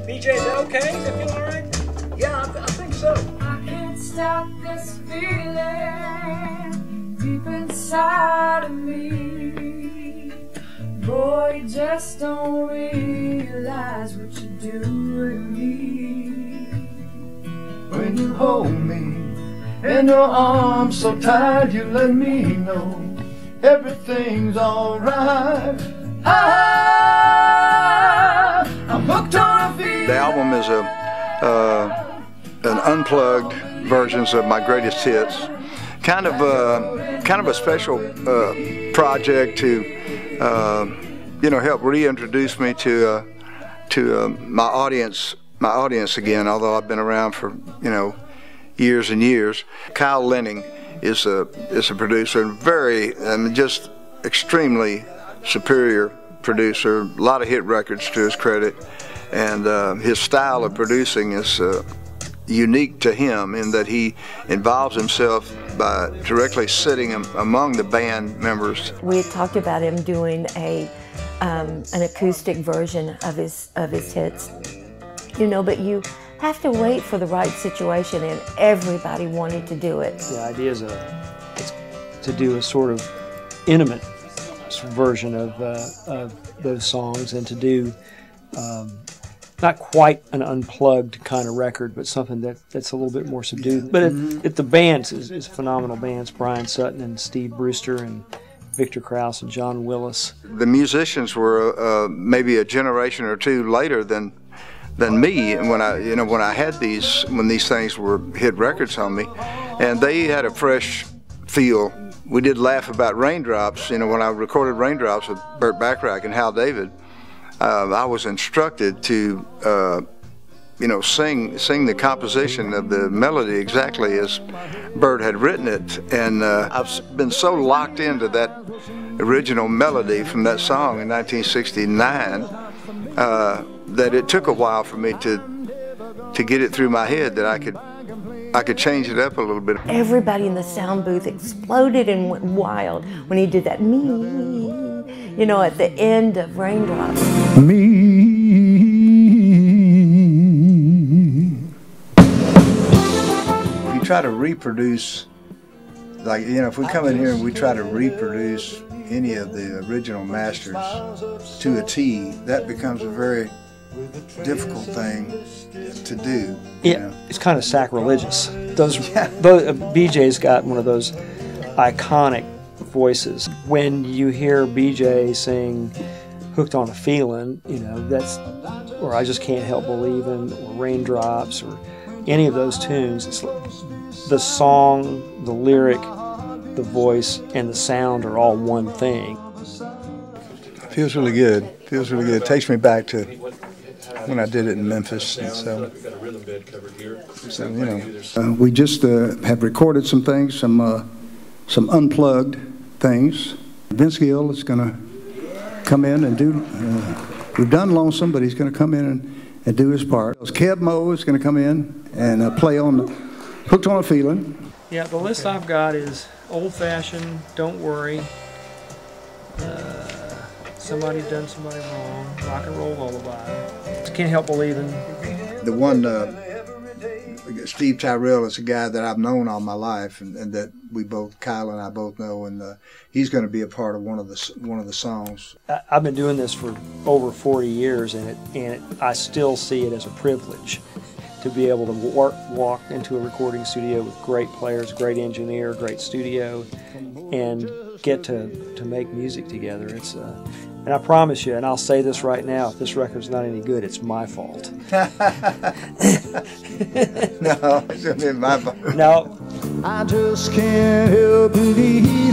BJ, is that okay? Does that feel all right? Yeah, I think so. I can't stop this feeling deep inside of me. Boy, you just don't realize what you do with me. When you hold me in your arms so tight, you let me know everything's alright. I'm hooked on a feeling. The album is an unplugged versions of my greatest hits. Kind of a special project to help reintroduce me to my audience again. Although I've been around for years and years. Kyle Lenning is a producer and just extremely superior producer. A lot of hit records to his credit, and his style of producing is unique to him in that he involves himself by directly sitting among the band members. We had talked about him doing an acoustic version of his hits, but you have to wait for the right situation, and everybody wanted to do it. The idea is to do a sort of intimate version of those songs, and to do not quite an unplugged kind of record, but something that's a little bit more subdued. But the bands is phenomenal bands. Brian Sutton and Steve Brewster and Victor Krause and John Willis. The musicians were maybe a generation or two later than me, and when these things were hit records on me, and they had a fresh feel. We did laugh about Raindrops. When I recorded Raindrops with Burt Bacharach and Hal David, I was instructed to sing the composition of the melody exactly as Burt had written it, and I've been so locked into that original melody from that song in 1969 that it took a while for me to get it through my head that I could change it up a little bit. Everybody in the sound booth exploded and went wild when he did that me, at the end of Raindrops. Me. You try to reproduce, if we come in here and we try to reproduce any of the original masters to a T, that becomes a very difficult thing to do. It's kind of sacrilegious. BJ's got one of those iconic voices. When you hear BJ sing "Hooked on a Feeling," or "I Just Can't Help Believing," or "Raindrops," or any of those tunes, it's the song, the lyric, the voice, and the sound are all one thing. Feels really good. Feels really good. It takes me back to when I did it in Memphis. And we just have recorded some things, some unplugged things. Vince Gill is going to come in and do. We've done Lonesome, but he's going to come in and do his part. Keb Mo is going to come in and play on "Hooked on a Feeling." Yeah, the list I've got is Old Fashioned, Don't Worry, Somebody's Done Somebody Wrong, Rock and Roll Lullaby, Can't Help Believing. The one, Steve Tyrell, is a guy that I've known all my life, and that Kyle and I both know, and he's going to be a part of one of the songs. I've been doing this for over 40 years, and I still see it as a privilege to be able to walk into a recording studio with great players, great engineer, great studio, and get to make music together. And I promise you, and I'll say this right now, if this record's not any good, it's my fault. No, it's going to be my fault. No. I just can't help believing